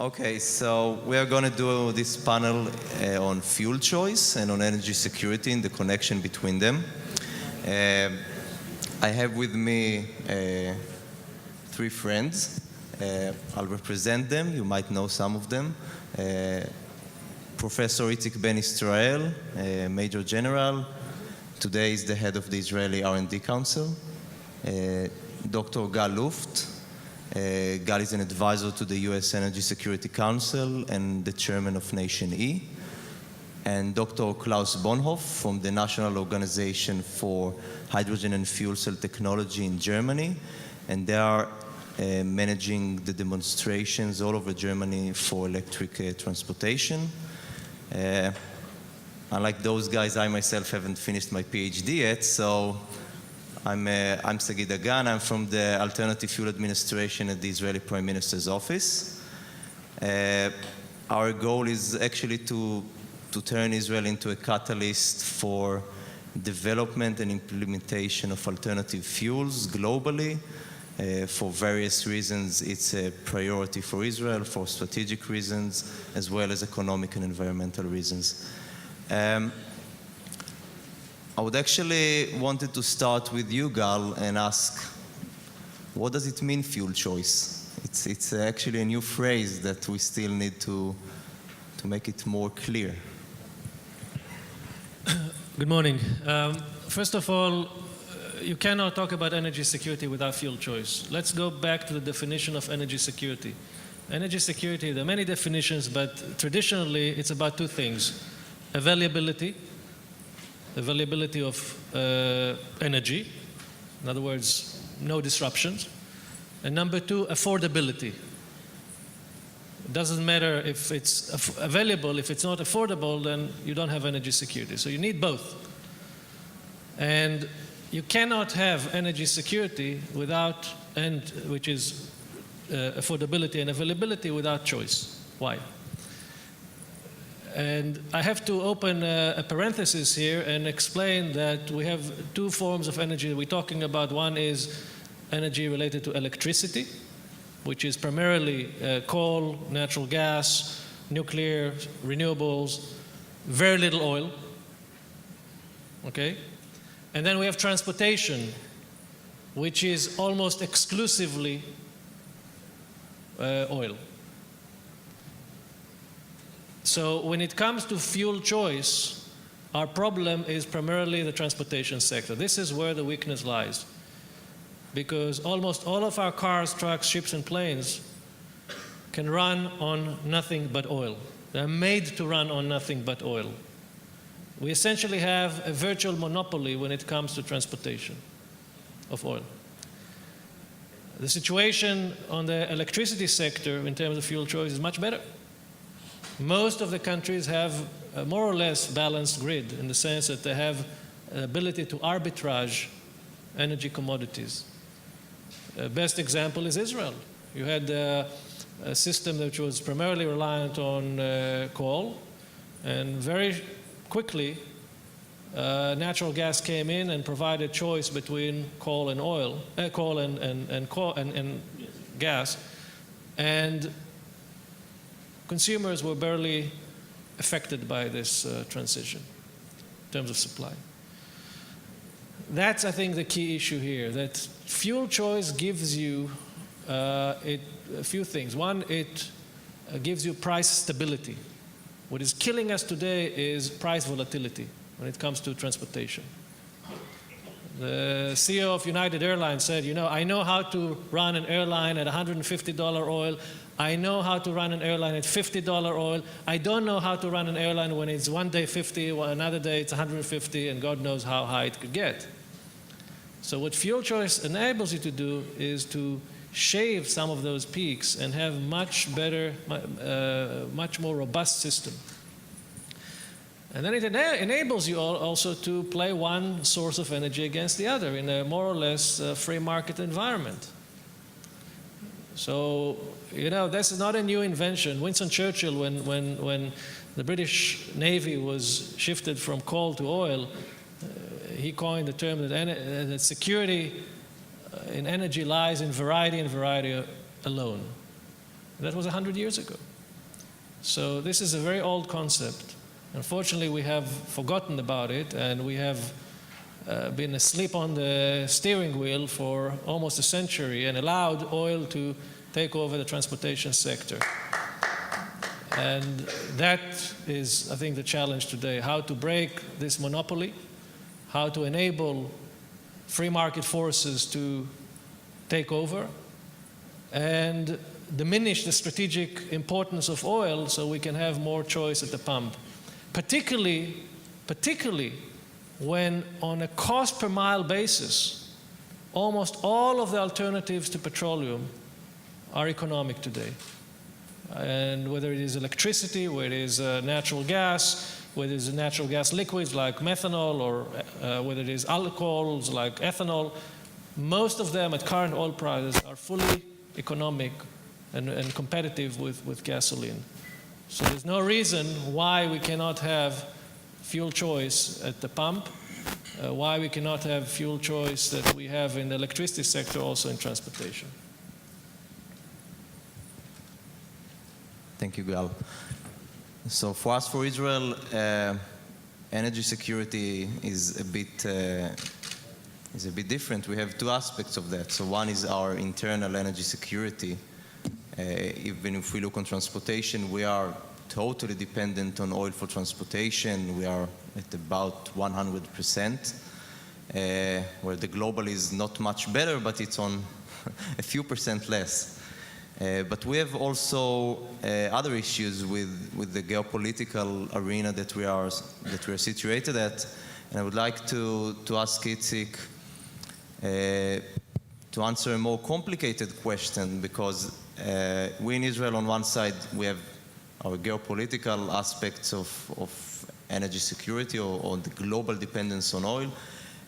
Okay, so we are going to do this panel on fuel choice and on energy security and the connection between them. I have with me three friends. I'll represent them. You might know some of them. Professor Itzik Ben Israel, Major General. Today is the head of the Israeli R&D Council. Dr. Gal Luft. Gal is an advisor to the U.S. Energy Security Council and the chairman of Nation E. And Dr. Klaus Bonhoff from the National Organization for Hydrogen and Fuel Cell Technology in Germany. And they are managing the demonstrations all over Germany for electric transportation. Unlike those guys, I myself haven't finished my PhD yet, so I'm Sagi Dagan. I'm from the Alternative Fuel Administration at the Israeli Prime Minister's office. Our goal is actually to turn Israel into a catalyst for development and implementation of alternative fuels globally. For various reasons, it's a priority for Israel, for strategic reasons, as well as economic and environmental reasons. I would actually wanted to start with you, Gal, and ask, what does it mean, fuel choice? It's actually a new phrase that we still need to make it more clear. Good morning. First of all, you cannot talk about energy security without fuel choice. Let's go back to the definition of energy security. Energy security, there are many definitions, but traditionally it's about two things: availability of energy, in other words, no disruptions, and number two, affordability. It doesn't matter if it's available, if it's not affordable, then you don't have energy security. So you need both. And you cannot have energy security without, which is affordability and availability, without choice. Why? And I have to open a parenthesis here and explain that we have two forms of energy that we're talking about. One is energy related to electricity, which is primarily coal, natural gas, nuclear, renewables, very little oil. Okay? And then we have transportation, which is almost exclusively oil. So when it comes to fuel choice, our problem is primarily the transportation sector. This is where the weakness lies. Because almost all of our cars, trucks, ships, and planes can run on nothing but oil. They're made to run on nothing but oil. We essentially have a virtual monopoly when it comes to transportation of oil. The situation on the electricity sector in terms of fuel choice is much better. Most of the countries have a more or less balanced grid in the sense that they have an ability to arbitrage energy commodities. Best example is Israel. You had a system which was primarily reliant on coal, and very quickly natural gas came in and provided choice between coal and oil, coal and gas, and consumers were barely affected by this transition in terms of supply. That's, I think, the key issue here, that fuel choice gives you a few things. One, it gives you price stability. What is killing us today is price volatility when it comes to transportation. The CEO of United Airlines said, I know how to run an airline at $150 oil. I know how to run an airline at $50 oil. I don't know how to run an airline when it's one day 50, another day it's 150, and God knows how high it could get. So what fuel choice enables you to do is to shave some of those peaks and have much better, much more robust system. And then it enables you also to play one source of energy against the other in a more or less free market environment. So, this is not a new invention. Winston Churchill, when the British Navy was shifted from coal to oil, he coined the term that security in energy lies in variety and variety alone. That was 100 years ago. So this is a very old concept. Unfortunately, we have forgotten about it, and we have been asleep on the steering wheel for almost a century and allowed oil to take over the transportation sector. And that is, I think, the challenge today, how to break this monopoly, how to enable free market forces to take over, and diminish the strategic importance of oil so we can have more choice at the pump. Particularly when on a cost per mile basis, almost all of the alternatives to petroleum are economic today. And whether it is electricity, whether it is natural gas, whether it is natural gas liquids like methanol, or whether it is alcohols like ethanol, most of them at current oil prices are fully economic and competitive with gasoline. So there's no reason why we cannot have fuel choice at the pump, why we cannot have fuel choice that we have in the electricity sector, also in transportation. Thank you, Gal. So for us, for Israel, energy security is a bit different. We have two aspects of that. So one is our internal energy security. Even if we look on transportation, we are totally dependent on oil for transportation. We are at about 100%, where the global is not much better, but it's on a few percent less. But we have also other issues with the geopolitical arena that we are situated at. And I would like to ask Itzik to answer a more complicated question, because we in Israel, on one side, we have our geopolitical aspects of energy security or the global dependence on oil.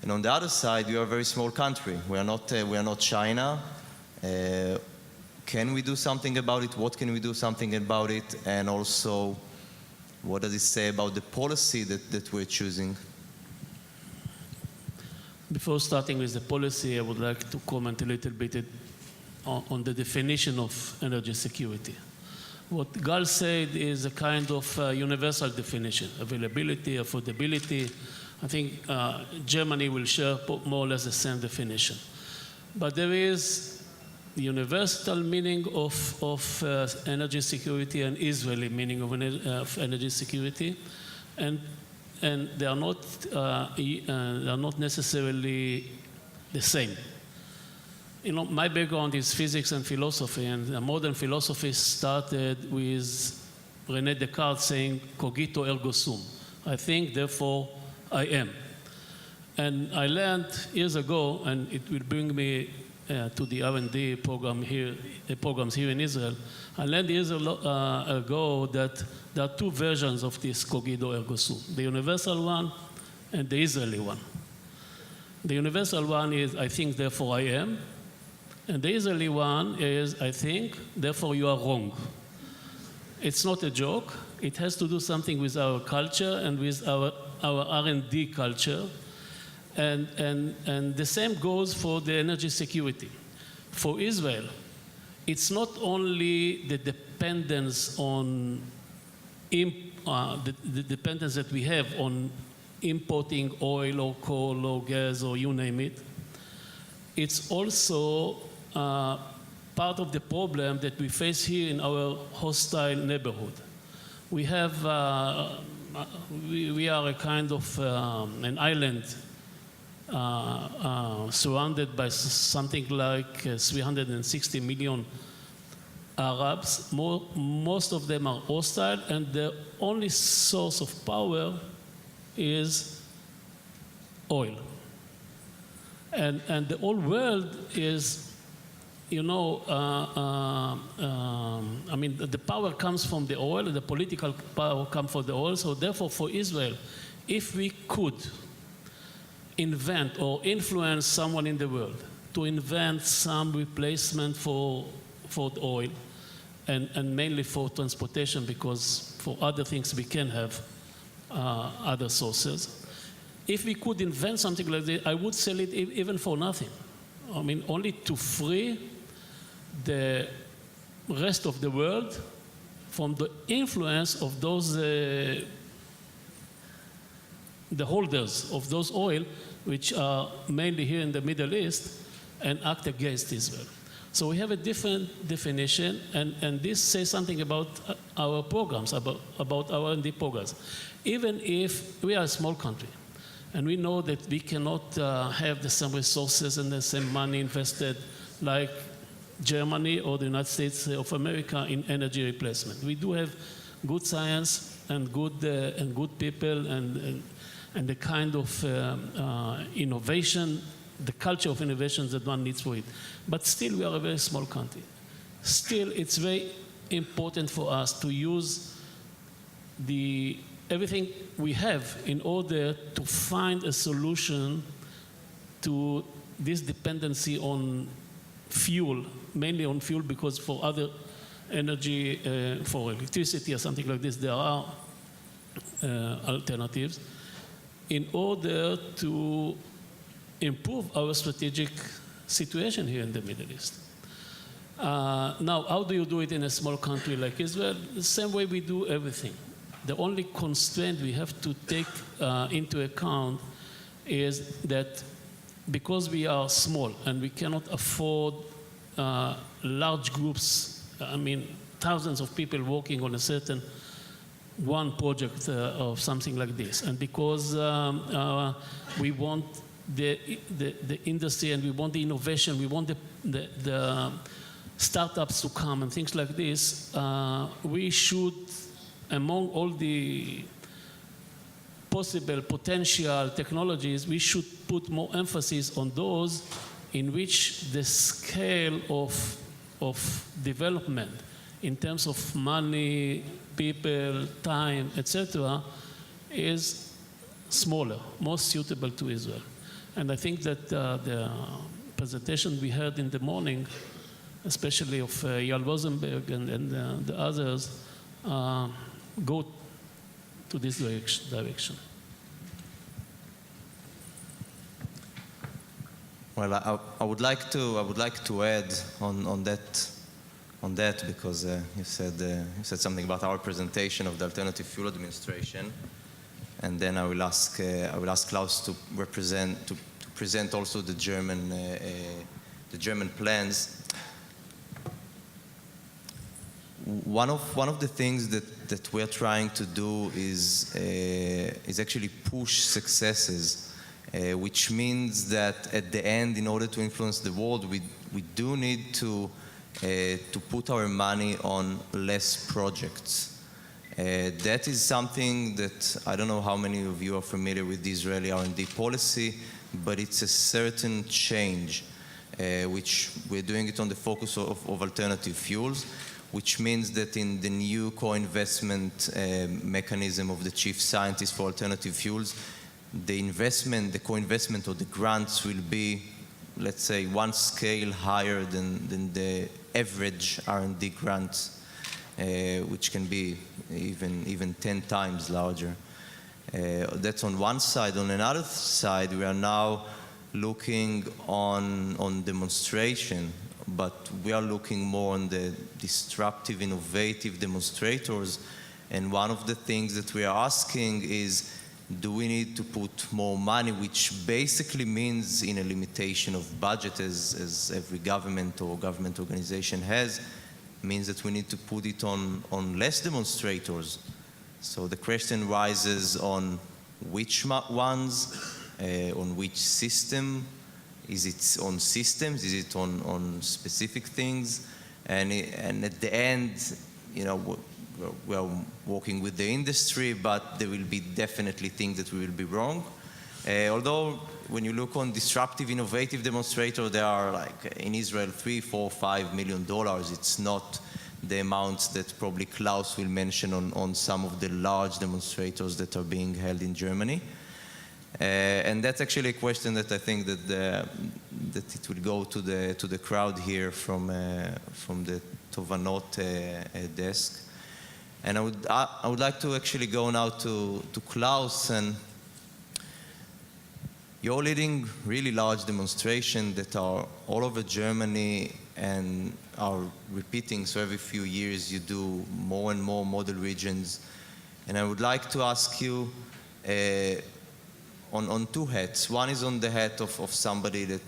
And on the other side, we are a very small country. We are not China. Can we do something about it? What can we do something about it? And also, what does it say about the policy that we're choosing? Before starting with the policy, I would like to comment a little bit on the definition of energy security. What Gal said is a kind of universal definition: availability, affordability. I think Germany will share more or less the same definition. But there is the universal meaning of energy security and Israeli meaning of energy security, and they are not necessarily the same. You know, my background is physics and philosophy, and modern philosophy started with René Descartes saying, "Cogito ergo sum." I think, therefore I am. And I learned years ago, and it will bring me to the R&D program here, programs here in Israel. I learned years ago that there are two versions of this cogito ergo sum: the universal one and the Israeli one. The universal one is, I think, therefore I am. And the Israeli one is, I think, therefore you are wrong. It's not a joke. It has to do something with our culture and with our R&D culture. And the same goes for the energy security. For Israel, it's not only the dependence on the dependence that we have on importing oil or coal or gas or you name it. It's also part of the problem that we face here in our hostile neighborhood. We have we are a kind of an island surrounded by something like 360 million Arabs. Most of them are hostile, and the only source of power is oil. And the whole world is, you know, I mean, the power comes from the oil, and the political power comes from the oil. So therefore, for Israel, if we could invent or influence someone in the world to invent some replacement for the oil, and mainly for transportation, because for other things we can have other sources. If we could invent something like this, I would sell it even for nothing. I mean, only to free the rest of the world from the influence of those, the holders of those oil, which are mainly here in the Middle East, and act against Israel. So we have a different definition, and this says something about our programs, about our R&D programs. Even if we are a small country, and we know that we cannot have the same resources and the same money invested like Germany or the United States of America in energy replacement. We do have good science and good people and the kind of innovation, the culture of innovation that one needs for it. But still, we are a very small country. Still, it's very important for us to use everything we have in order to find a solution to this dependency on fuel, mainly on fuel, because for other energy, for electricity or something like this, there are alternatives, in order to improve our strategic situation here in the Middle East. Now, how do you do it in a small country like Israel? The same way we do everything. The only constraint we have to take into account is that because we are small and we cannot afford large groups, I mean, thousands of people working on a certain one project or something like this, and because we want the industry and we want the innovation, we want the startups to come and things like this, we should, among all the possible potential technologies, we should put more emphasis on those in which the scale of development in terms of money, people, time, etc., is smaller, more suitable to Israel. And I think that the presentation we heard in the morning, especially of Eyal Rosenberg and the others, go to this direction. Well, I would like to add on that because you said something about our presentation of the Alternative Fuel Administration, and then I will ask Klaus to present also the German plans. One of the things that we're trying to do is actually push successes, which means that at the end, in order to influence the world, we do need to put our money on less projects. That is something that I don't know how many of you are familiar with the Israeli R&D policy, but it's a certain change, which we're doing it on the focus of alternative fuels, which means that in the new co-investment mechanism of the chief scientist for alternative fuels, the co-investment or the grants will be, let's say, one scale higher than the average R&D grants, which can be even 10 times larger. That's on one side. On another side, we are now looking on demonstration, but we are looking more on the disruptive, innovative demonstrators. And one of the things that we are asking is, do we need to put more money, which basically means in a limitation of budget, as every government or government organization has, means that we need to put it on less demonstrators. So the question rises on which ones, on which system. Is it on systems? Is it on specific things? And at the end, you know, we are working with the industry, but there will be definitely things that we will be wrong. Although when you look on disruptive, innovative demonstrator, there are like in Israel $3, $4, $5 million. It's not the amounts that probably Klaus will mention on some of the large demonstrators that are being held in Germany. And that's actually a question that I think that it will go to the crowd here from the Tovanot desk. And I would like to actually go now to Klaus, and you're leading really large demonstrations that are all over Germany and are repeating. So every few years you do more and more model regions. And I would like to ask you on two hats. One is on the hat of somebody that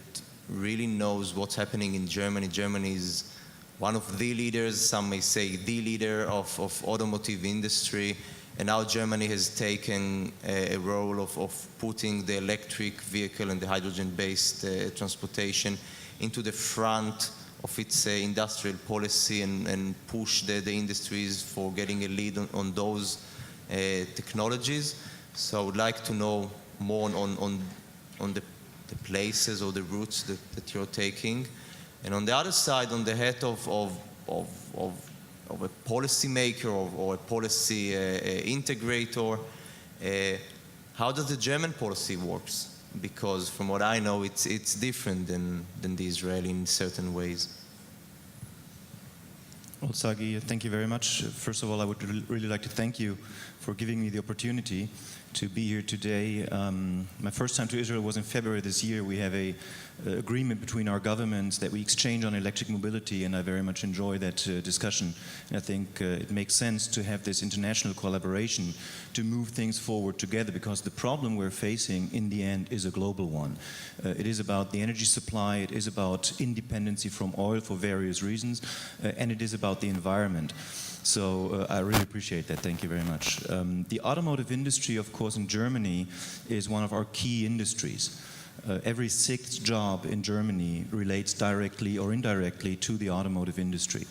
really knows what's happening in Germany. Germany is one of the leaders, some may say the leader of automotive industry. And now Germany has taken a role of putting the electric vehicle and the hydrogen-based transportation into the front of its industrial policy and push the industries for getting a lead on those technologies. So I would like to know more on the places or the routes that you're taking. And on the other side, on the hat of a policymaker or a policy integrator, how does the German policy works? Because from what I know, it's different than the Israeli in certain ways. Well, Sagi, thank you very much. First of all, I would really like to thank you for giving me the opportunity to be here today. My first time to Israel was in February this year. We have a agreement between our governments that we exchange on electric mobility, and I very much enjoy that discussion. And I think it makes sense to have this international collaboration to move things forward together, because the problem we're facing in the end is a global one. It is about the energy supply, it is about independency from oil for various reasons, and it is about the environment. So I really appreciate that. Thank you very much. The automotive industry, of course, in Germany is one of our key industries. Every sixth job in Germany relates directly or indirectly to the automotive industry.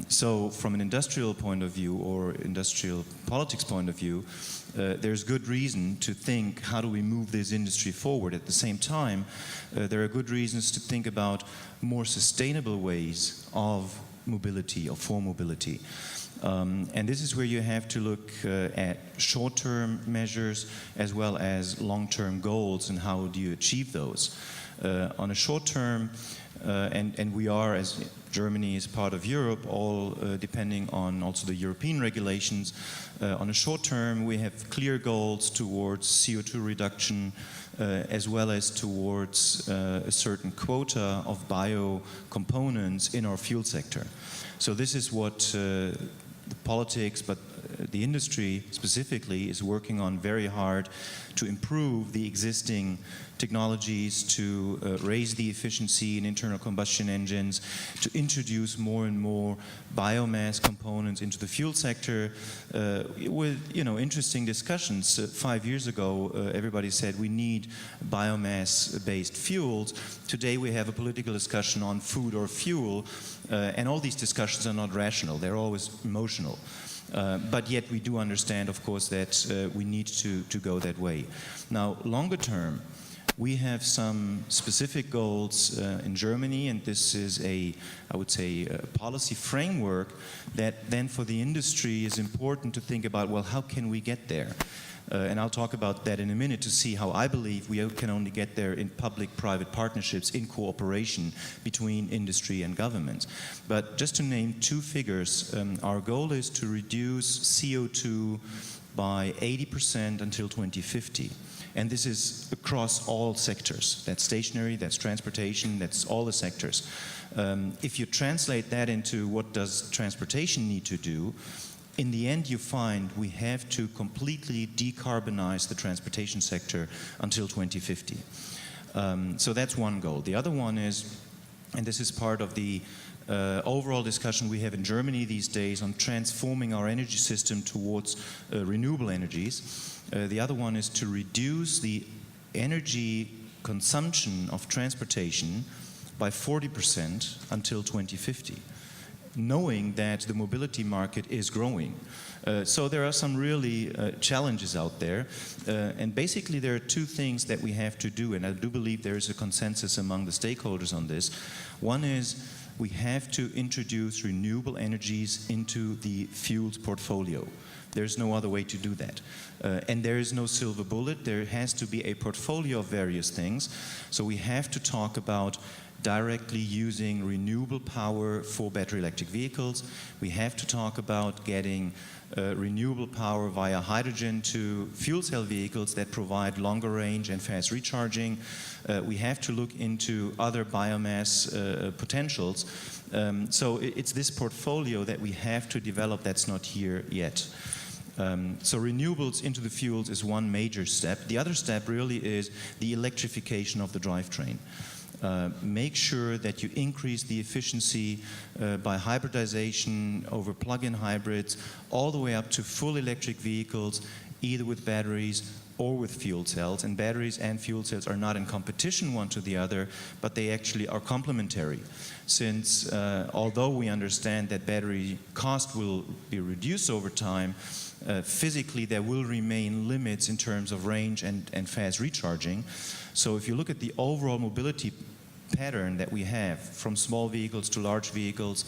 So from an industrial point of view or industrial politics point of view, there's good reason to think, how do we move this industry forward? At the same time, there are good reasons to think about more sustainable ways of mobility or for mobility. And this is where you have to look at short-term measures as well as long-term goals, and how do you achieve those. On a short term, and we are, as Germany is part of Europe, all depending on also the European regulations. On a short term, we have clear goals towards CO2 reduction, as well as towards a certain quota of bio components in our fuel sector. So this is what the politics, but the industry specifically is working on very hard to improve the existing technologies, to raise the efficiency in internal combustion engines, to introduce more and more biomass components into the fuel sector, with interesting discussions. 5 years ago, everybody said we need biomass-based fuels. Today we have a political discussion on food or fuel, and all these discussions are not rational, they're always emotional. But yet we do understand, of course, that we need to go that way. Now, longer term, we have some specific goals in Germany, and this is I would say, a policy framework that then for the industry is important to think about, well, how can we get there? And I'll talk about that in a minute to see how I believe we can only get there in public-private partnerships in cooperation between industry and government. But just to name two figures, our goal is to reduce CO2 by 80% until 2050. And this is across all sectors. That's stationary, that's transportation, that's all the sectors. If you translate that into what does transportation need to do, in the end you find we have to completely decarbonize the transportation sector until 2050. So that's one goal. The other one is, and this is part of the overall discussion we have in Germany these days on transforming our energy system towards renewable energies. The other one is to reduce the energy consumption of transportation by 40% until 2050, knowing that the mobility market is growing. So there are some really challenges out there. And basically there are two things that we have to do, and I do believe there is a consensus among the stakeholders on this. One is we have to introduce renewable energies into the fuels portfolio. There's no other way to do that. And there is no silver bullet. There has to be a portfolio of various things. So we have to talk about directly using renewable power for battery electric vehicles. We have to talk about getting renewable power via hydrogen to fuel cell vehicles that provide longer range and fast recharging. We have to look into other biomass potentials. So it's this portfolio that we have to develop that's not here yet. So renewables into the fuels is one major step. The other step really is the electrification of the drivetrain. Make sure that you increase the efficiency by hybridization over plug-in hybrids, all the way up to full electric vehicles, either with batteries or with fuel cells. And batteries and fuel cells are not in competition one to the other, but they actually are complementary. Since although we understand that battery cost will be reduced over time, physically there will remain limits in terms of range and fast recharging. So if you look at the overall mobility pattern that we have from small vehicles to large vehicles,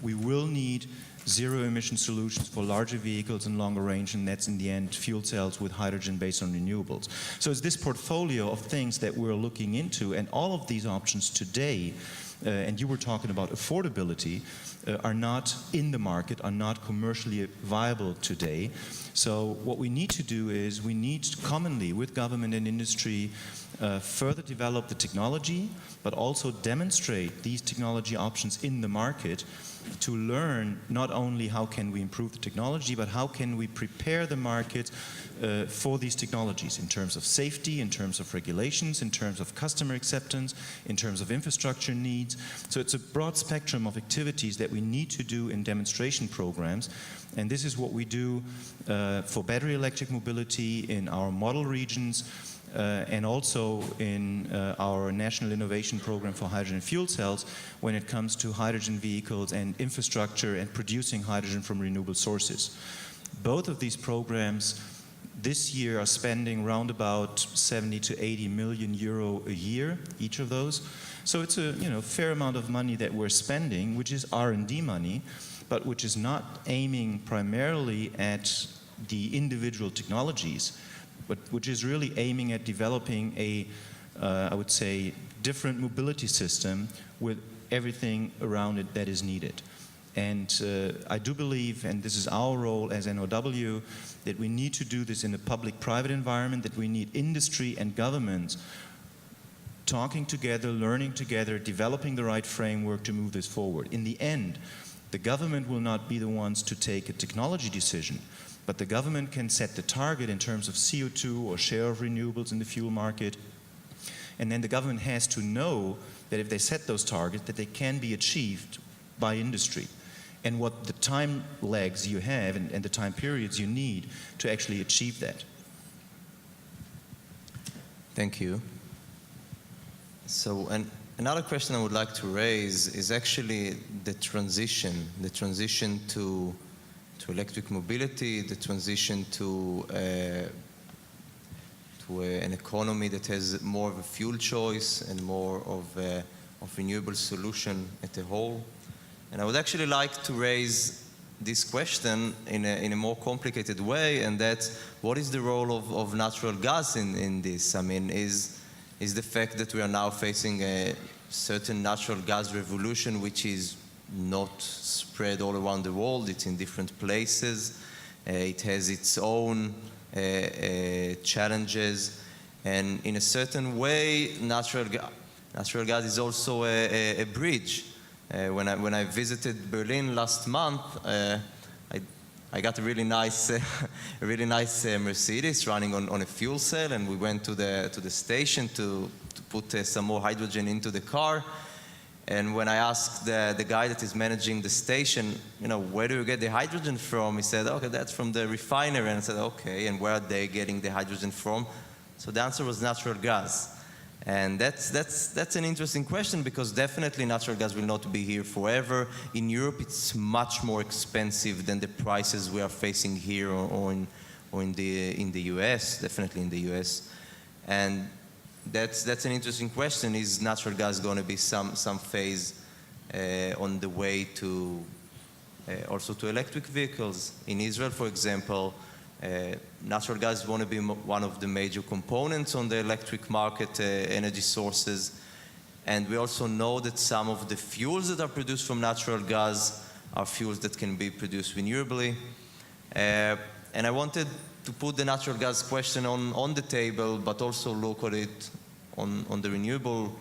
we will need zero-emission solutions for larger vehicles and longer range, and that's in the end fuel cells with hydrogen based on renewables. So it's this portfolio of things that we're looking into, and all of these options today, and you were talking about affordability, are not in the market, are not commercially viable today. So what we need to do is we need to commonly with government and industry further develop the technology, but also demonstrate these technology options in the market to learn not only how can we improve the technology, but how can we prepare the market for these technologies in terms of safety, in terms of regulations, in terms of customer acceptance, in terms of infrastructure needs. So it's a broad spectrum of activities that we need to do in demonstration programs. And this is what we do for battery electric mobility in our model regions, and also in our National Innovation Program for Hydrogen and Fuel Cells when it comes to hydrogen vehicles and infrastructure and producing hydrogen from renewable sources. Both of these programs this year are spending around about 70 to 80 million euro a year, each of those. So it's a fair amount of money that we're spending, which is R&D money, but which is not aiming primarily at the individual technologies, but which is really aiming at developing a, I would say, different mobility system with everything around it that is needed. And I do believe, and this is our role as NOW, that we need to do this in a public-private environment, that we need industry and government talking together, learning together, developing the right framework to move this forward. In the end, the government will not be the ones to take a technology decision, but the government can set the target in terms of CO2 or share of renewables in the fuel market. And then the government has to know that if they set those targets, that they can be achieved by industry. And what the time lags you have and the time periods you need to actually achieve that. Thank you. So, another question I would like to raise is actually the transition to electric mobility, the transition to an economy that has more of a fuel choice and more of renewable solution at a whole. And I would actually like to raise this question in a more complicated way, and that's what is the role of natural gas in this? I mean, is the fact that we are now facing a certain natural gas revolution which is not spread all around the world, it's in different places, it has its own challenges, and in a certain way natural gas is also a bridge. When I visited Berlin last month, I got a really nice Mercedes running on a fuel cell, and we went to the station to put some more hydrogen into the car. And when I asked the guy that is managing the station, where do you get the hydrogen from? He said, okay, that's from the refinery. And I said, okay, and where are they getting the hydrogen from? So the answer was natural gas. And that's an interesting question, because definitely natural gas will not be here forever. In Europe, it's much more expensive than the prices we are facing here or in the US, definitely in the US. And that's an interesting question. Is natural gas going to be some phase on the way to also to electric vehicles? In Israel, for example, natural gas is going to be one of the major components on the electric market energy sources. And we also know that some of the fuels that are produced from natural gas are fuels that can be produced renewably. And I wanted to put the natural gas question on the table, but also look at it on the renewable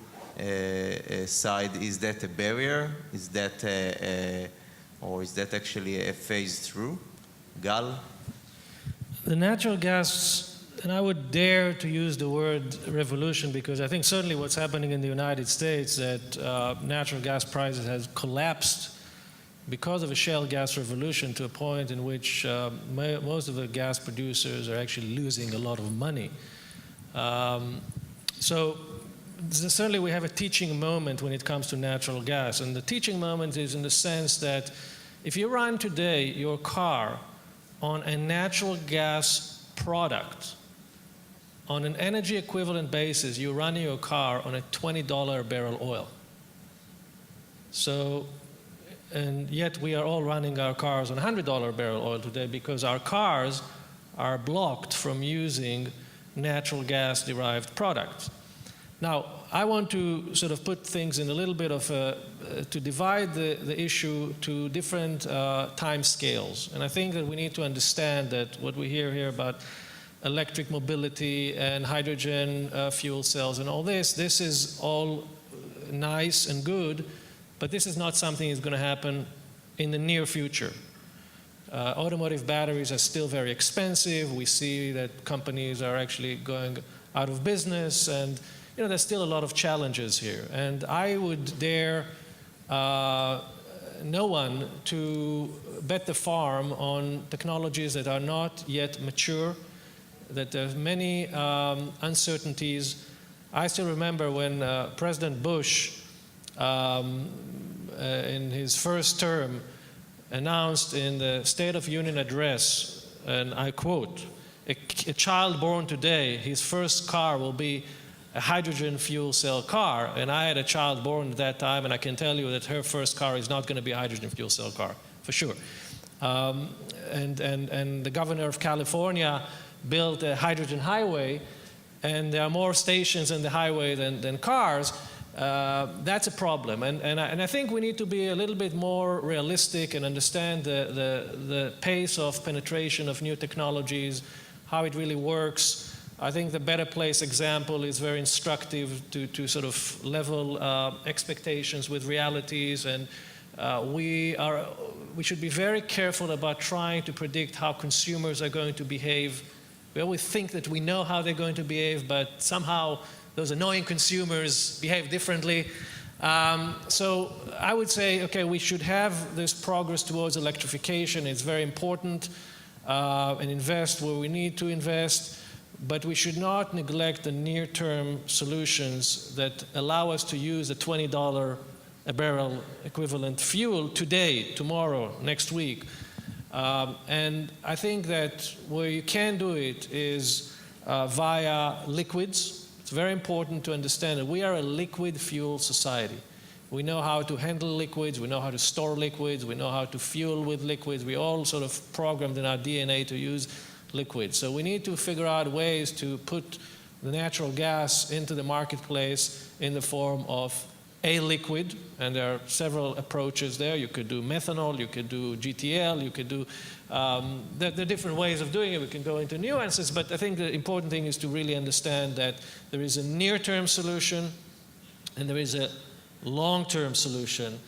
side. Is that a barrier? Is that or is that actually a phase through? Gal? The natural gas, and I would dare to use the word revolution, because I think certainly what's happening in the United States, that natural gas prices has collapsed because of a shale gas revolution to a point in which most of the gas producers are actually losing a lot of money. So certainly we have a teaching moment when it comes to natural gas. And the teaching moment is in the sense that if you run today your car on a natural gas product, on an energy equivalent basis, you're running your car on a $20 a barrel oil. So, and yet we are all running our cars on $100 a barrel oil today because our cars are blocked from using natural gas derived products. Now, I want to sort of put things in a little bit of to divide the issue to different time scales. And I think that we need to understand that what we hear here about electric mobility and hydrogen fuel cells and all this is all nice and good, but this is not something that's going to happen in the near future. Automotive batteries are still very expensive. We see that companies are actually going out of business, and there's still a lot of challenges here. And I would dare no one to bet the farm on technologies that are not yet mature, that there's many uncertainties. I still remember when President Bush, in his first term, announced in the State of Union address, and I quote, a child born today, his first car will be a hydrogen fuel cell car. And I had a child born at that time, and I can tell you that her first car is not going to be a hydrogen fuel cell car, for sure. And the governor of California built a hydrogen highway, and there are more stations in the highway than cars. That's a problem. And I think we need to be a little bit more realistic and understand the pace of penetration of new technologies, how it really works. I think the Better Place example is very instructive to sort of level expectations with realities, and we should be very careful about trying to predict how consumers are going to behave. We always think that we know how they're going to behave, but somehow those annoying consumers behave differently. So I would say, okay, we should have this progress towards electrification. It's very important, and invest where we need to invest. But we should not neglect the near-term solutions that allow us to use a $20 a barrel equivalent fuel today, tomorrow, next week. And I think that where you can do it is via liquids. It's very important to understand that we are a liquid fuel society. We know how to handle liquids, we know how to store liquids, we know how to fuel with liquids. We all sort of programmed in our DNA to use liquids. So we need to figure out ways to put the natural gas into the marketplace in the form of a liquid, and there are several approaches there. You could do methanol, you could do GTL, you could do, there are different ways of doing it. We can go into nuances, but I think the important thing is to really understand that there is a near-term solution and there is a long-term solution.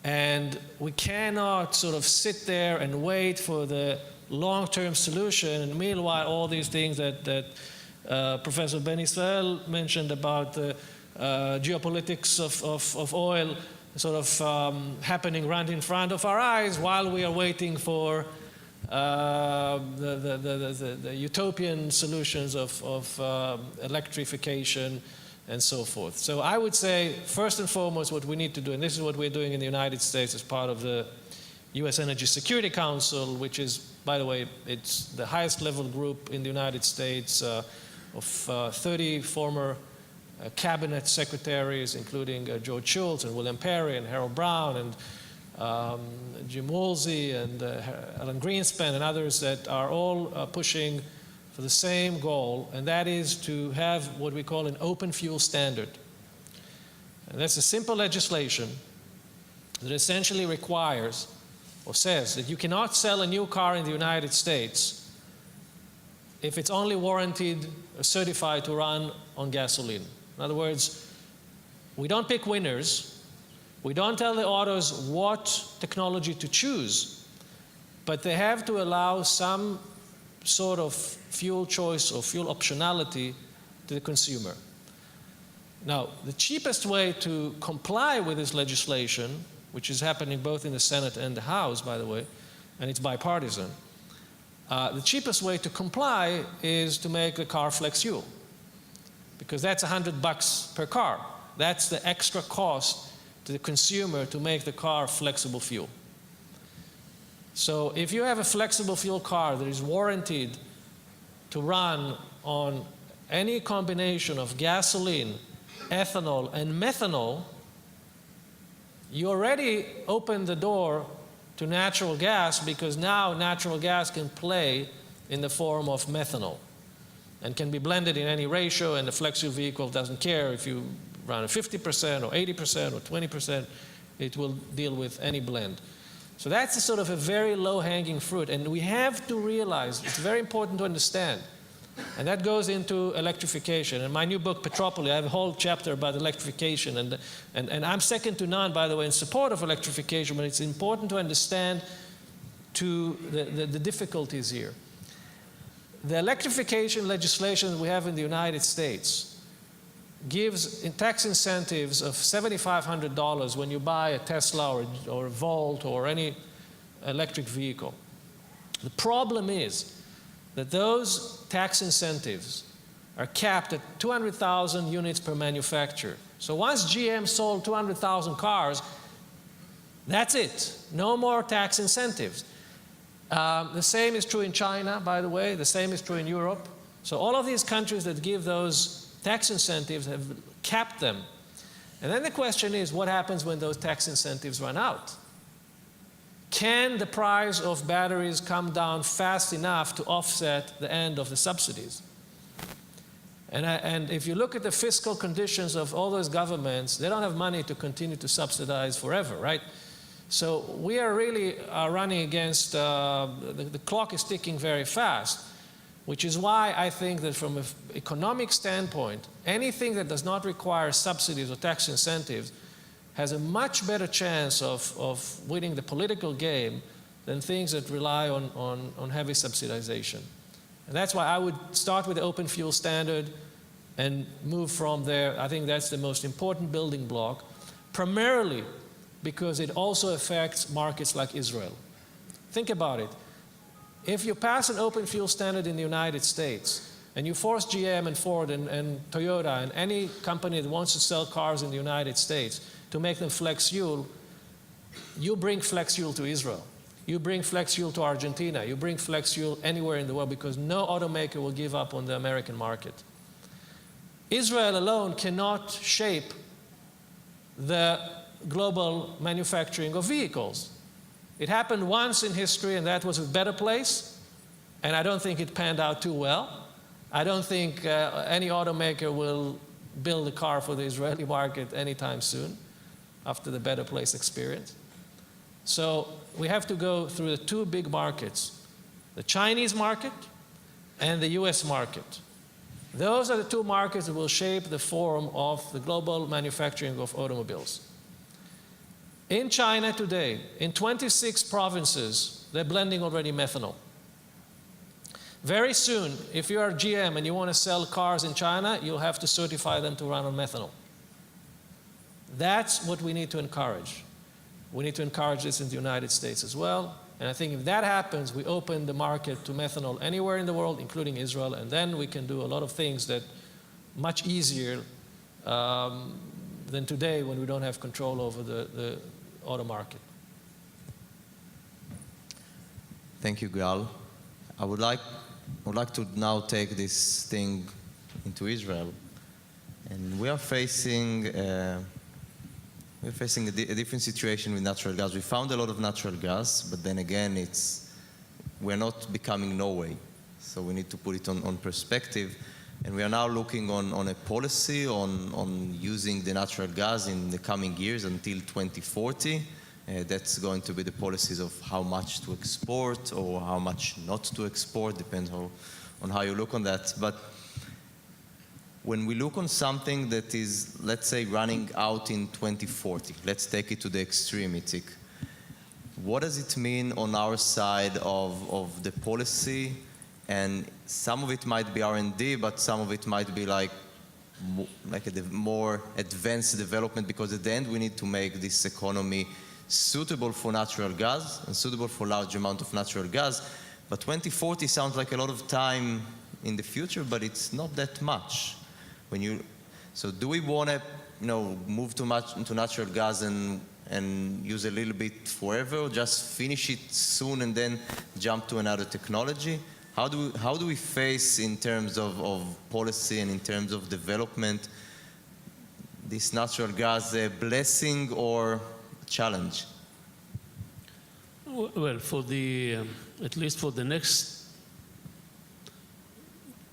And we cannot sort of sit there and wait for the long-term solution, and meanwhile all these things that Professor Ben Israel mentioned about the geopolitics of oil sort of happening right in front of our eyes while we are waiting for the utopian solutions of electrification and so forth. So I would say, first and foremost, what we need to do, and this is what we're doing in the United States as part of the U.S. Energy Security Council, which is, by the way, it's the highest level group in the United States of 30 former cabinet secretaries, including George Shultz and William Perry and Harold Brown and Jim Woolsey and Alan Greenspan and others that are all pushing for the same goal, and that is to have what we call an open fuel standard. And that's a simple legislation that essentially requires or says that you cannot sell a new car in the United States if it's only warranted or certified to run on gasoline. In other words, we don't pick winners. We don't tell the autos what technology to choose, but they have to allow some sort of fuel choice or fuel optionality to the consumer. Now, the cheapest way to comply with this legislation, which is happening both in the Senate and the House, by the way, and it's bipartisan, the cheapest way to comply is to make the car flex fuel, because that's $100 per car. That's the extra cost to the consumer to make the car flexible fuel. So if you have a flexible fuel car that is warranted to run on any combination of gasoline, ethanol, and methanol, you already open the door to natural gas, because now natural gas can play in the form of methanol and can be blended in any ratio, and the flex fuel vehicle doesn't care if you run at 50% or 80% or 20%, it will deal with any blend. So that's a sort of a very low-hanging fruit, and we have to realize, it's very important to understand, and that goes into electrification. In my new book, Petropolis, I have a whole chapter about electrification, and I'm second to none, by the way, in support of electrification, but it's important to understand the difficulties here. The electrification legislation we have in the United States gives tax incentives of $7,500 when you buy a Tesla or a Volt or any electric vehicle. The problem is that those tax incentives are capped at 200,000 units per manufacturer. So once GM sold 200,000 cars, that's it. No more tax incentives. The same is true in China, by the way. The same is true in Europe. So all of these countries that give those tax incentives have capped them. And then the question is, what happens when those tax incentives run out? Can the price of batteries come down fast enough to offset the end of the subsidies? And if you look at the fiscal conditions of all those governments, they don't have money to continue to subsidize forever, right? So we are really running against, the clock is ticking very fast, which is why I think that from an economic standpoint, anything that does not require subsidies or tax incentives has a much better chance of winning the political game than things that rely on heavy subsidization. And that's why I would start with the open fuel standard and move from there. I think that's the most important building block, primarily because it also affects markets like Israel. Think about it. If you pass an open fuel standard in the United States and you force GM and Ford and Toyota and any company that wants to sell cars in the United States to make them flex fuel, you bring flex fuel to Israel. You bring flex fuel to Argentina. You bring flex fuel anywhere in the world, because no automaker will give up on the American market. Israel alone cannot shape the global manufacturing of vehicles. It happened once in history, and that was a better place, and I don't think it panned out too well. I don't think any automaker will build a car for the Israeli market anytime soon after the Better Place experience. So we have to go through the two big markets, the Chinese market and the US market. Those are the two markets that will shape the form of the global manufacturing of automobiles. In China today, in 26 provinces, they're blending already methanol. Very soon, if you are GM and you want to sell cars in China, you'll have to certify them to run on methanol. That's what we need to encourage. We need to encourage this in the United States as well. And I think if that happens, we open the market to methanol anywhere in the world, including Israel, and then we can do a lot of things that much easier than today when we don't have control over the auto market. Thank you, Gal. I would like to now take this thing into Israel, and we are facing a different situation with natural gas. We found a lot of natural gas, but then again, we're not becoming Norway, so we need to put it on perspective. And we are now looking on a policy on using the natural gas in the coming years until 2040. That's going to be the policies of how much to export or how much not to export, depends on how you look on that. But when we look on something that is, let's say, running out in 2040, let's take it to the extreme, Itzik. What does it mean on our side of the policy? And some of it might be R&D, but some of it might be like a more advanced development, because at the end we need to make this economy suitable for natural gas and suitable for large amount of natural gas. But 2040 sounds like a lot of time in the future, but it's not that much. So do we want to, move too much into natural gas and use a little bit forever, or just finish it soon and then jump to another technology? How do we face, in terms of policy and in terms of development, this natural gas a blessing or a challenge? Well, at least for the next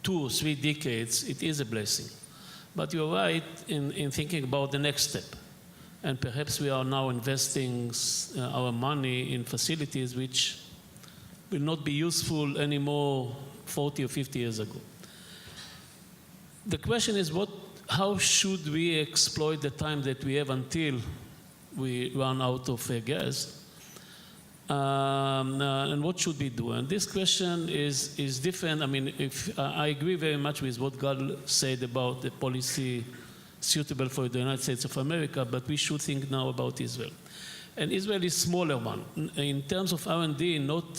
2 or 3 decades, it is a blessing. But you're right in thinking about the next step. And perhaps we are now investing our money in facilities which will not be useful anymore 40 or 50 years ago. The question is, how should we exploit the time that we have until we run out of gas? And what should we do? And this question is different. I mean, I agree very much with what Gal said about the policy suitable for the United States of America, but we should think now about Israel. And Israel is smaller one. In terms of R&D, not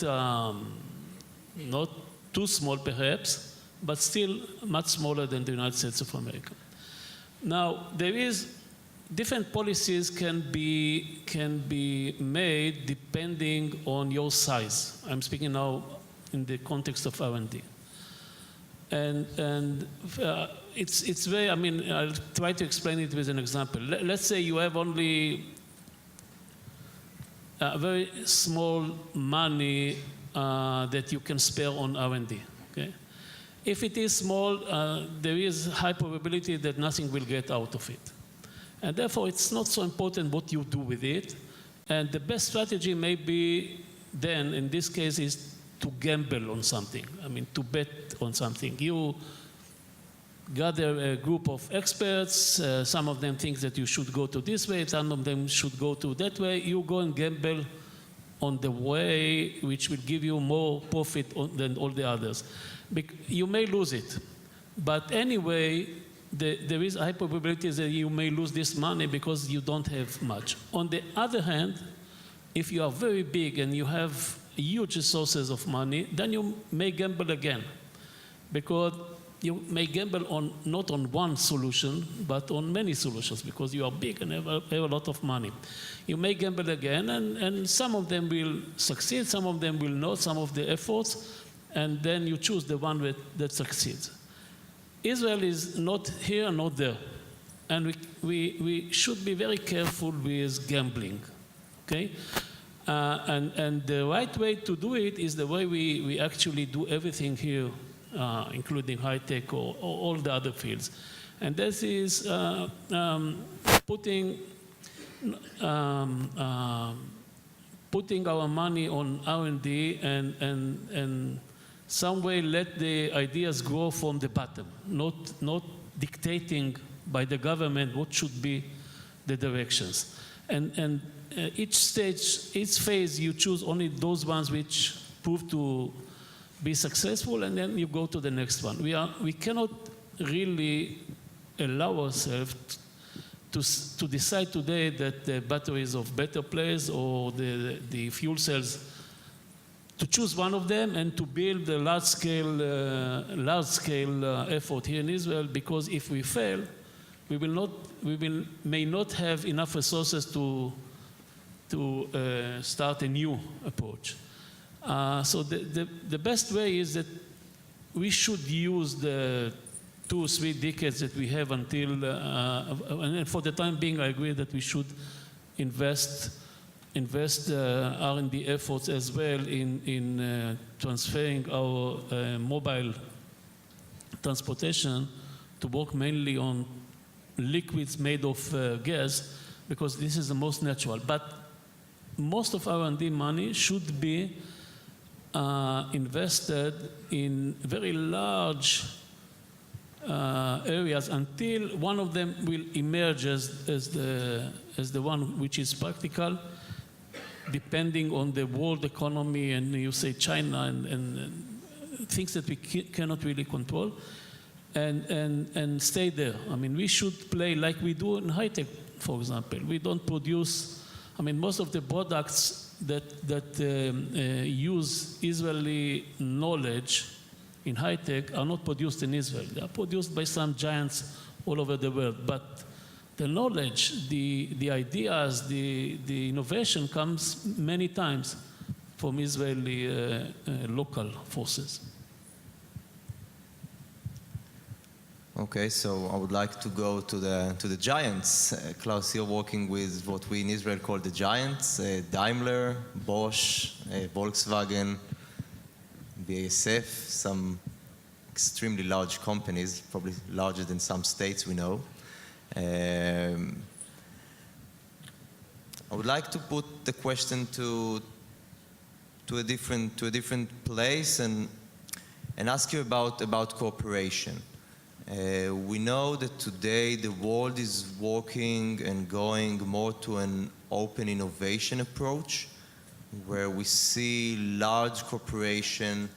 too small perhaps, but still much smaller than the United States of America. Now, different policies can be made depending on your size. I'm speaking now in the context of R&D. And it's very, I'll try to explain it with an example. Let's say you have only a very small money that you can spare on R&D, okay? If it is small, there is high probability that nothing will get out of it. And therefore, it's not so important what you do with it. And the best strategy may be then, in this case, is to gamble on something. To bet on something. You gather a group of experts. Some of them think that you should go to this way. Some of them should go to that way. You go and gamble on the way which will give you more profit than all the others. You may lose it. But anyway, there is a high probability that you may lose this money because you don't have much. On the other hand, if you are very big and you have huge sources of money, then you may gamble again. Because you may gamble not on one solution, but on many solutions, because you are big and have a lot of money. You may gamble again, and some of them will succeed, some of them will not, some of the efforts, and then you choose the one that succeeds. Israel is not here, not there. And we should be very careful with gambling, okay? And the right way to do it is the way we actually do everything here, including high-tech or all the other fields. And this is putting our money on R&D and some way let the ideas grow from the bottom, not dictating by the government what should be the directions. And each stage, each phase, you choose only those ones which prove to be successful, and then you go to the next one. We cannot really allow ourselves to decide today that the battery is of better place or the fuel cells, to choose one of them and to build a large-scale effort here in Israel, because if we fail, we may not have enough resources to start a new approach. So the best way is that we should use the 2 or 3 decades that we have until, and for the time being, I agree that we should invest R&D efforts as well in transferring our mobile transportation to work mainly on liquids made of gas, because this is the most natural. But most of R&D money should be invested in very large areas until one of them will emerge as the one which is practical, depending on the world economy, and you say China and things that we cannot really control, and stay there. I mean, we should play like we do in high tech, for example. We don't produce, I mean, most of the products that use Israeli knowledge in high tech are not produced in Israel. They are produced by some giants all over the world. But the knowledge, the ideas, the innovation comes many times from Israeli local forces. Okay, so I would like to go to the giants. Klaus, you're working with what we in Israel call the giants: Daimler, Bosch, Volkswagen, BASF, some extremely large companies, probably larger than some states we know. I would like to put the question to a different place and ask you about cooperation. We know that today the world is working and going more to an open innovation approach, where we see large corporations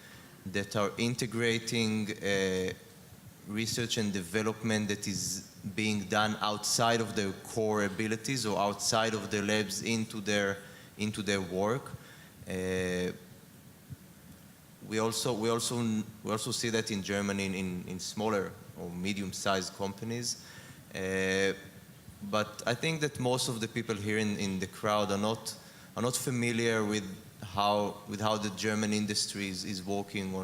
that are integrating research and development that is being done outside of their core abilities or outside of their labs into their work. We also see that in Germany in smaller or medium-sized companies. But I think that most of the people here in the crowd are not familiar with how the German industry is working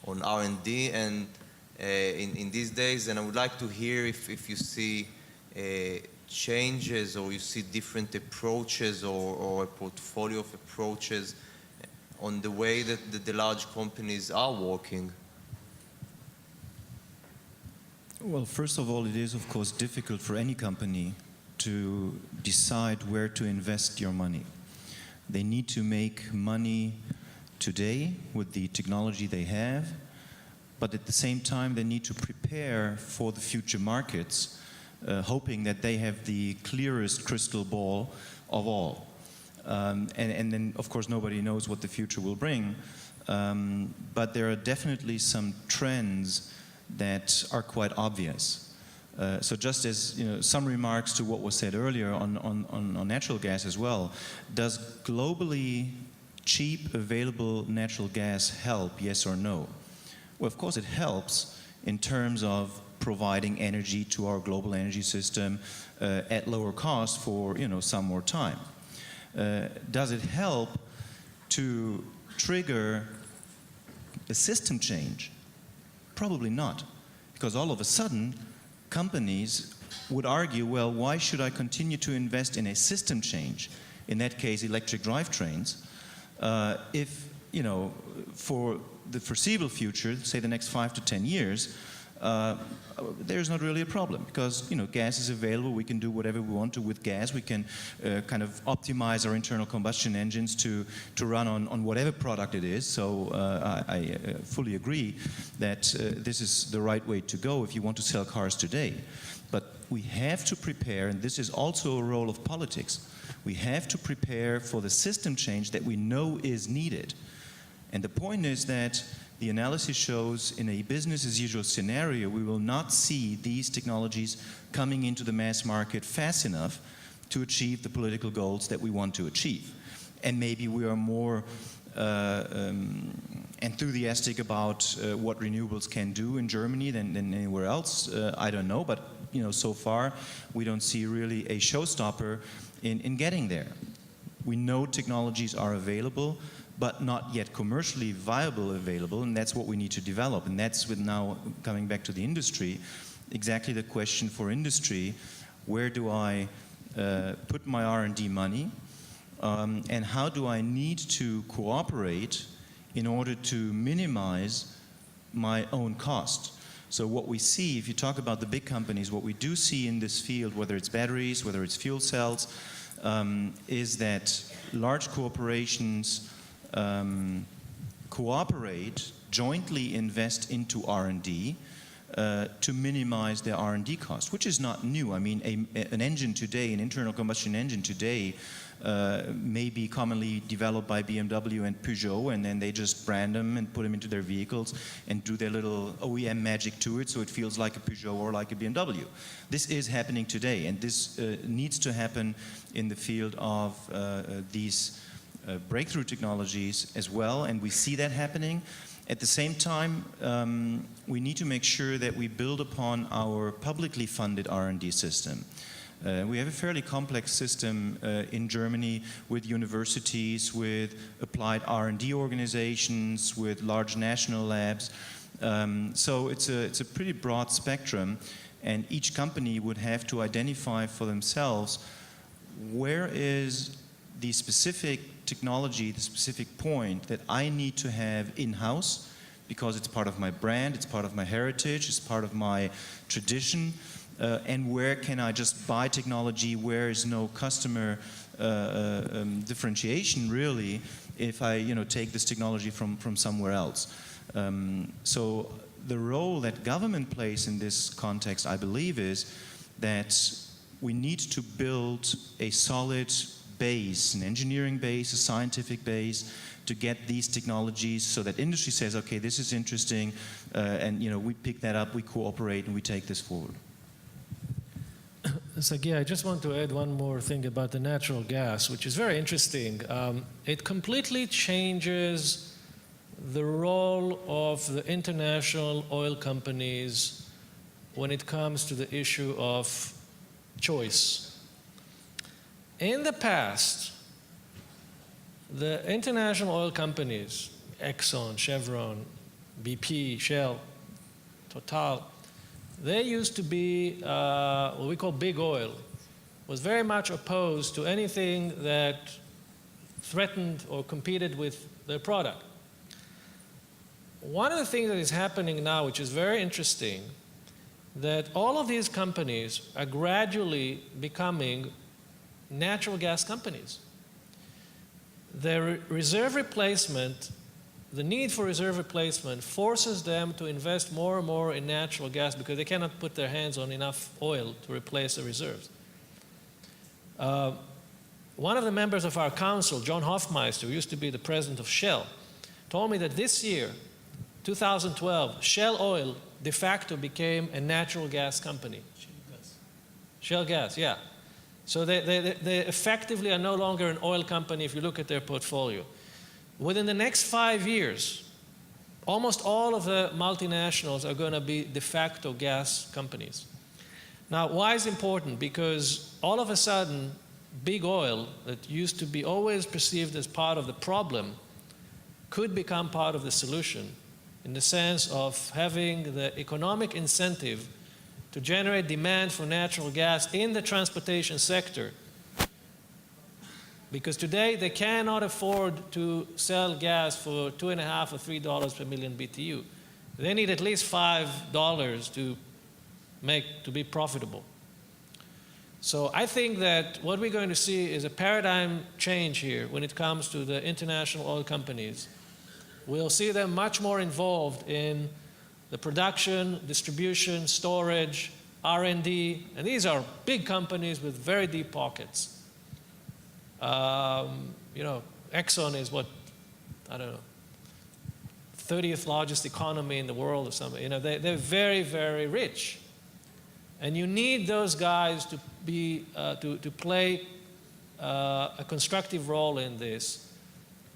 on R&D and in these days. And I would like to hear if you see changes or you see different approaches or a portfolio of approaches on the way that the large companies are working. Well, first of all, it is, of course, difficult for any company to decide where to invest your money. They need to make money today with the technology they have, but at the same time, they need to prepare for the future markets, hoping that they have the clearest crystal ball of all. And then, of course, nobody knows what the future will bring, but there are definitely some trends that are quite obvious. So just as some remarks to what was said earlier on natural gas as well, does globally cheap available natural gas help, yes or no? Well, of course it helps in terms of providing energy to our global energy system at lower cost for some more time. Does it help to trigger a system change? Probably not, because all of a sudden companies would argue, well, why should I continue to invest in a system change, in that case electric drivetrains, if for the foreseeable future, say the next 5 to 10 years, there's not really a problem, because gas is available. We can do whatever we want to with gas. We can kind of optimize our internal combustion engines to run on whatever product it is. So I fully agree that this is the right way to go if you want to sell cars today. But we have to prepare, and this is also a role of politics, we have to prepare for the system change that we know is needed. And the point is that the analysis shows in a business-as-usual scenario, we will not see these technologies coming into the mass market fast enough to achieve the political goals that we want to achieve. And maybe we are more enthusiastic about what renewables can do in Germany than anywhere else. I don't know, but so far we don't see really a showstopper in getting there. We know technologies are available, but not yet commercially available, and that's what we need to develop. And that's with now coming back to the industry, exactly the question for industry: where do I put my R&D money, and how do I need to cooperate in order to minimize my own cost? So what we see, if you talk about the big companies, what we do see in this field, whether it's batteries, whether it's fuel cells, is that large corporations cooperate, jointly invest into R&D to minimize their R&D cost, which is not new. I mean, an engine today, an internal combustion engine today, may be commonly developed by BMW and Peugeot, and then they just brand them and put them into their vehicles and do their little OEM magic to it so it feels like a Peugeot or like a BMW. This is happening today, and this needs to happen in the field of these breakthrough technologies as well, and we see that happening. At the same time, we need to make sure that we build upon our publicly funded R&D system. We have a fairly complex system in Germany with universities, with applied R&D organizations, with large national labs. So it's a pretty broad spectrum, and each company would have to identify for themselves where is the specific technology, the specific point that I need to have in-house because it's part of my brand, it's part of my heritage, it's part of my tradition. And where can I just buy technology, where is no customer differentiation really if I take this technology from somewhere else. So the role that government plays in this context, I believe, is that we need to build a solid base, an engineering base, a scientific base, to get these technologies so that industry says, okay, this is interesting, and we pick that up, we cooperate, and we take this forward. Sagi, I just want to add one more thing about the natural gas, which is very interesting. It completely changes the role of the international oil companies when it comes to the issue of choice. In the past, the international oil companies, Exxon, Chevron, BP, Shell, Total, they used to be what we call big oil, was very much opposed to anything that threatened or competed with their product. One of the things that is happening now, which is very interesting, that all of these companies are gradually becoming natural gas companies. Their reserve replacement, the need for reserve replacement forces them to invest more and more in natural gas because they cannot put their hands on enough oil to replace the reserves. One of the members of our council, John Hofmeister, who used to be the president of Shell, told me that this year, 2012, Shell Oil de facto became a natural gas company. Shell Gas, yeah. So they effectively are no longer an oil company if you look at their portfolio. Within the next 5 years, almost all of the multinationals are going to be de facto gas companies. Now, why is it important? Because all of a sudden, big oil that used to be always perceived as part of the problem could become part of the solution in the sense of having the economic incentive to generate demand for natural gas in the transportation sector. Because today they cannot afford to sell gas for $2.5 or $3 per million BTU. They need at least $5 to be profitable. So I think that what we're going to see is a paradigm change here when it comes to the international oil companies. We'll see them much more involved in the production, distribution, storage, R&D, and these are big companies with very deep pockets. Exxon is what, I don't know, 30th largest economy in the world or something. They're very, very rich. And you need those guys to play a constructive role in this.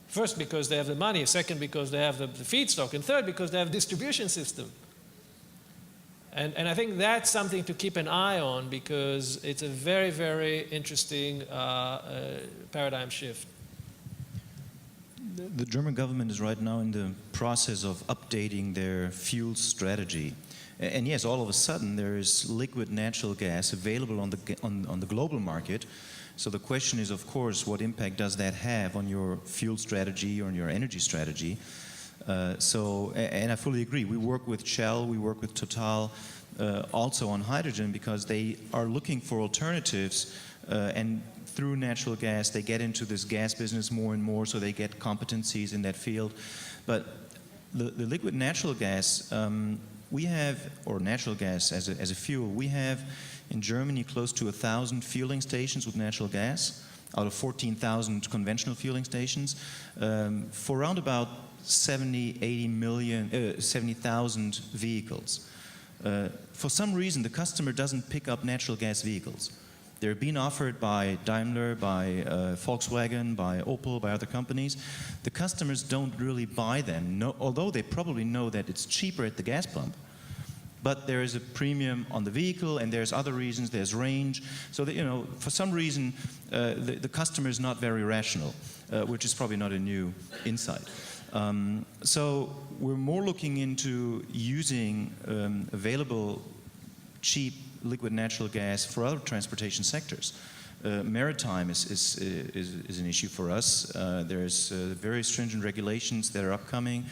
First, because they have the money. Second, because they have the feedstock. And third, because they have a distribution system. And I think that's something to keep an eye on because it's a very, very interesting paradigm shift. The German government is right now in the process of updating their fuel strategy. And yes, all of a sudden there is liquid natural gas available on the global market. So the question is, of course, what impact does that have on your fuel strategy or on your energy strategy? And I fully agree. We work with Shell, we work with Total, also on hydrogen, because they are looking for alternatives, and through natural gas they get into this gas business more and more, so they get competencies in that field. But the liquid natural gas, we have, or natural gas as a fuel, we have in Germany close to 1,000 fueling stations with natural gas out of 14,000 conventional fueling stations, for around about 70,000 vehicles. For some reason, the customer doesn't pick up natural gas vehicles. They're being offered by Daimler, by Volkswagen, by Opel, by other companies. The customers don't really buy them, although they probably know that it's cheaper at the gas pump. But there is a premium on the vehicle, and there's other reasons, there's range. So that, for some reason, the customer is not very rational, which is probably not a new insight. So we're more looking into using available, cheap liquid natural gas for other transportation sectors. Maritime is an issue for us. There's very stringent regulations that are upcoming.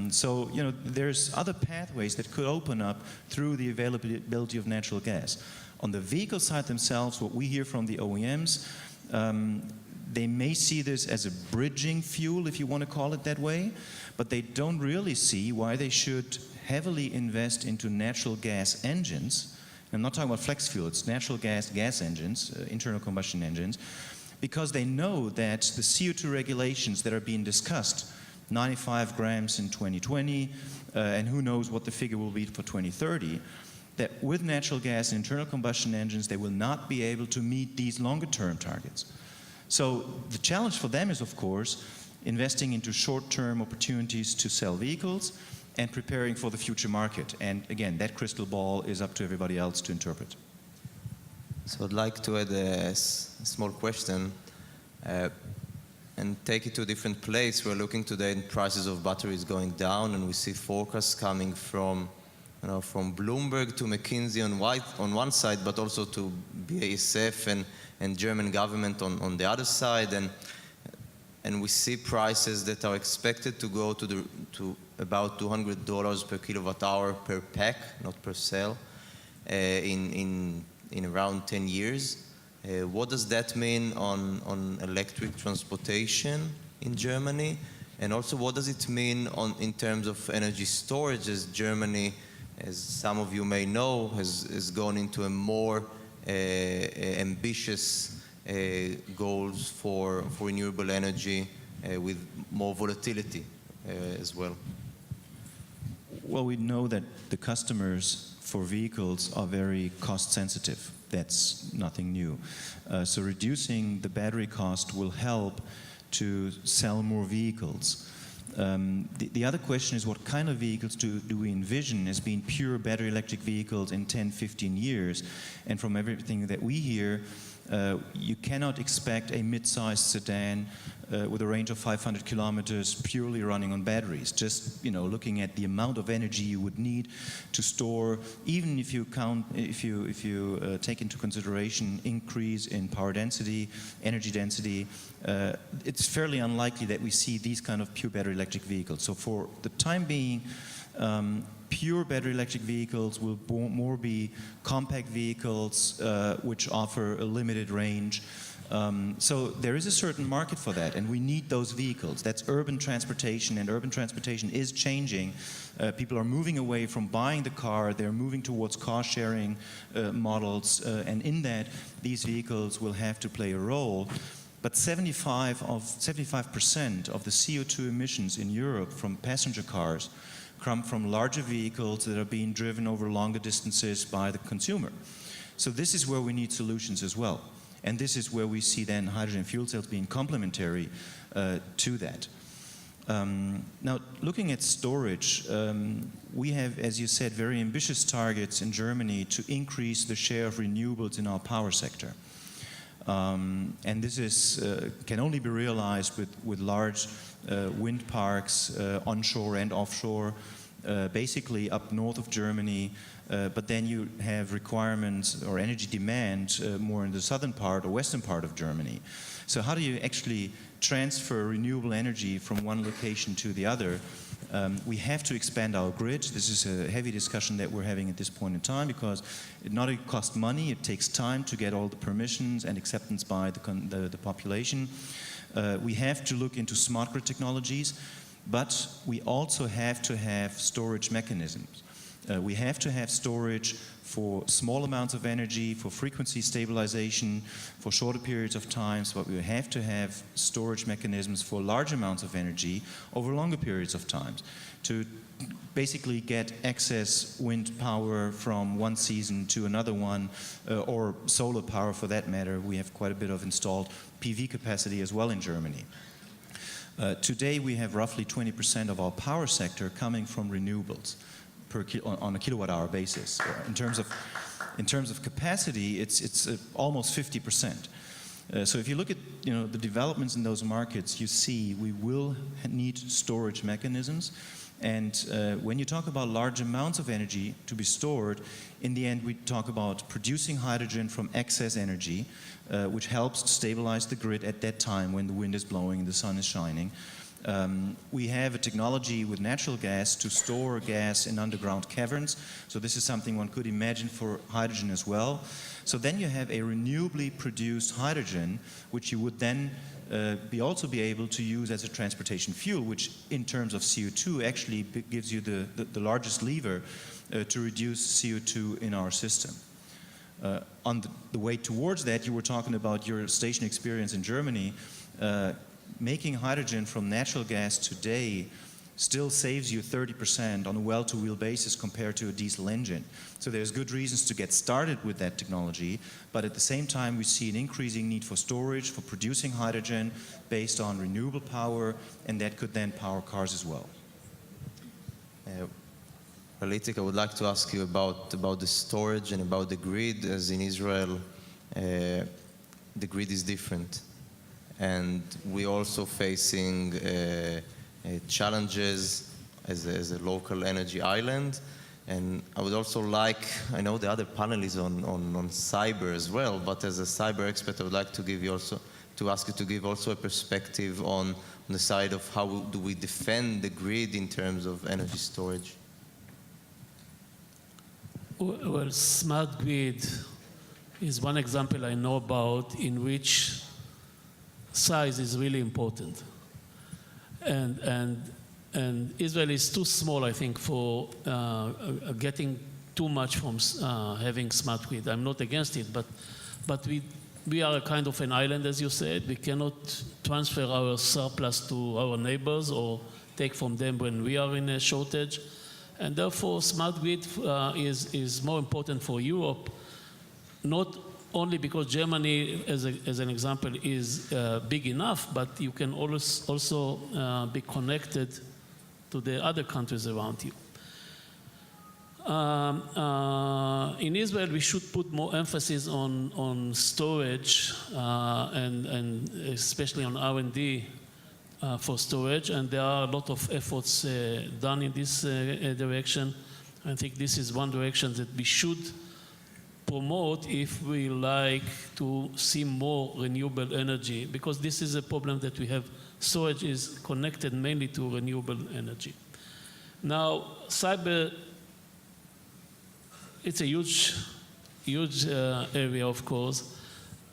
So there's other pathways that could open up through the availability of natural gas. On the vehicle side themselves, what we hear from the OEMs, they may see this as a bridging fuel, if you want to call it that way, but they don't really see why they should heavily invest into natural gas engines. I'm not talking about flex fuel, it's natural gas engines, internal combustion engines, because they know that the CO2 regulations that are being discussed, 95 grams in 2020, and who knows what the figure will be for 2030, that with natural gas and internal combustion engines, they will not be able to meet these longer-term targets. So the challenge for them is, of course, investing into short-term opportunities to sell vehicles and preparing for the future market. And again, that crystal ball is up to everybody else to interpret. So I'd like to add a small question and take it to a different place. We're looking today at prices of batteries going down, and we see forecasts coming from Bloomberg to McKinsey on one side, but also to BASF and German government on the other side. And we see prices that are expected to go to about $200 per kilowatt hour per pack, not per cell, in around 10 years. What does that mean on electric transportation in Germany? And also, what does it mean in terms of energy storage, as Germany, as some of you may know, has gone into a more ambitious goals for renewable energy with more volatility as well? Well, we know that the customers for vehicles are very cost sensitive. That's nothing new. So reducing the battery cost will help to sell more vehicles. The other question is, what kind of vehicles do we envision as being pure battery electric vehicles in 10, 15 years? And from everything that we hear, you cannot expect a mid-sized sedan with a range of 500 kilometers purely running on batteries. Just looking at the amount of energy you would need to store, even if you take into consideration increase in power density, energy density, it's fairly unlikely that we see these kind of pure battery electric vehicles. So for the time being, pure battery electric vehicles will more be compact vehicles which offer a limited range. So there is a certain market for that, and we need those vehicles. That's urban transportation, and urban transportation is changing. People are moving away from buying the car, they're moving towards car-sharing models, and in that, these vehicles will have to play a role. But 75% of the CO2 emissions in Europe from passenger cars come from larger vehicles that are being driven over longer distances by the consumer. So this is where we need solutions as well. And this is where we see then hydrogen fuel cells being complementary to that. Now, looking at storage, we have, as you said, very ambitious targets in Germany to increase the share of renewables in our power sector. And this can only be realized with large wind parks, onshore and offshore, basically up north of Germany, but then you have requirements or energy demand more in the southern part or western part of Germany. So how do you actually transfer renewable energy from one location to the other? We have to expand our grid. This is a heavy discussion that we're having at this point in time because it not only costs money, it takes time to get all the permissions and acceptance by the population. We have to look into smart grid technologies, but we also have to have storage mechanisms. We have to have storage for small amounts of energy, for frequency stabilization, for shorter periods of time, but we have to have storage mechanisms for large amounts of energy over longer periods of time to basically get excess wind power from one season to another one, or solar power for that matter. We have quite a bit of installed PV capacity as well in Germany. Today we have roughly 20% of our power sector coming from renewables on a kilowatt-hour basis. In terms of capacity, it's almost 50%. So if you look at the developments in those markets, you see we will need storage mechanisms. And when you talk about large amounts of energy to be stored, in the end we talk about producing hydrogen from excess energy, which helps to stabilize the grid at that time when the wind is blowing and the sun is shining. We have a technology with natural gas to store gas in underground caverns. So this is something one could imagine for hydrogen as well. So then you have a renewably produced hydrogen, which you would then also be able to use as a transportation fuel, which in terms of CO2 actually gives you the largest lever to reduce CO2 in our system. On the way towards that, you were talking about your station experience in Germany. Making hydrogen from natural gas today still saves you 30% on a well-to-wheel basis compared to a diesel engine. So there's good reasons to get started with that technology, but at the same time we see an increasing need for storage, for producing hydrogen based on renewable power, and that could then power cars as well. Itik, I would like to ask you about the storage and about the grid. As in Israel, the grid is different. And we're also facing challenges as a local energy island. And I would also like, I know the other panel is on cyber as well, but as a cyber expert, I would like to ask you to give also a perspective on the side of how do we defend the grid in terms of energy storage. Well, smart grid is one example I know about in which size is really important, and Israel is too small, I think, for getting too much from having smart grid. I'm not against it, but we are a kind of an island, as you said. We cannot transfer our surplus to our neighbors or take from them when we are in a shortage, and therefore smart grid is more important for Europe, not only because Germany, as an example, is big enough, but you can also be connected to the other countries around you. In Israel, we should put more emphasis on storage and especially on R&D for storage, and there are a lot of efforts done in this direction. I think this is one direction that we should promote if we like to see more renewable energy, because this is a problem that we have. Storage is connected mainly to renewable energy. Now, cyber, it's a huge area, of course,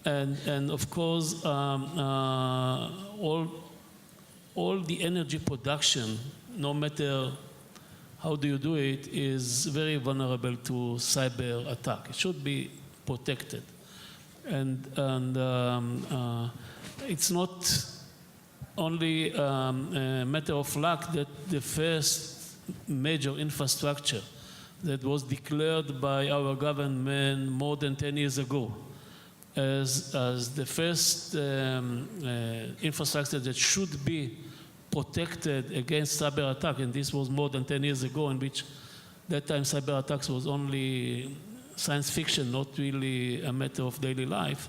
and of course, all the energy production, no matter how do you do it, is very vulnerable to cyber attack. It should be protected. And it's not only a matter of luck that the first major infrastructure that was declared by our government more than 10 years ago as the first infrastructure that should be protected against cyber attack, and this was more than 10 years ago, in which that time cyber attacks was only science fiction, not really a matter of daily life.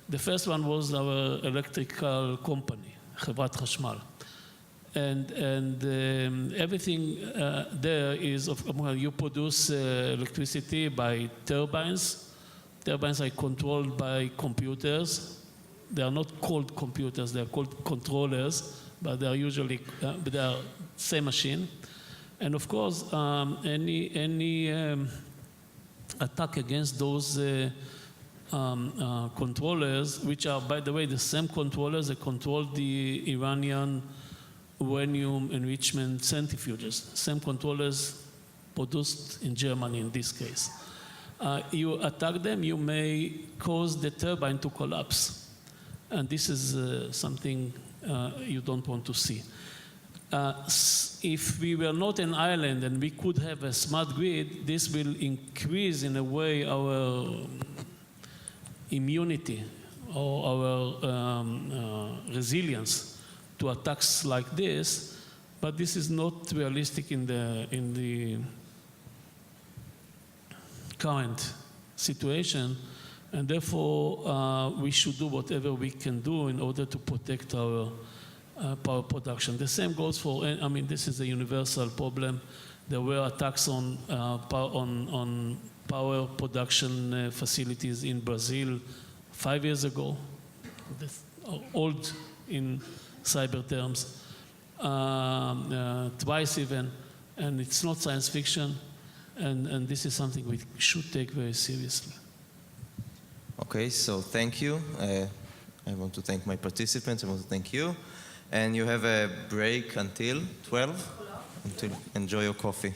The first one was our electrical company, Chevrat Chashmal. and everything there is, well, you produce electricity by turbines. Turbines are controlled by computers. They are not called computers, they are called controllers, but they are usually, they are same machine. And of course, any attack against those controllers, which are, by the way, the same controllers that control the Iranian uranium enrichment centrifuges, same controllers produced in Germany in this case. You attack them, you may cause the turbine to collapse. And this is something you don't want to see. If we were not an island and we could have a smart grid, this will increase in a way our immunity or our resilience to attacks like this, but this is not realistic in the current situation, and therefore we should do whatever we can do in order to protect our power production. The same goes for, I mean, this is a universal problem. There were attacks on power production facilities in Brazil 5 years ago, old in cyber terms, twice even, and it's not science fiction, and this is something we should take very seriously. Okay, so thank you. I want to thank my participants, I want to thank you. And you have a break until 12? Enjoy your coffee.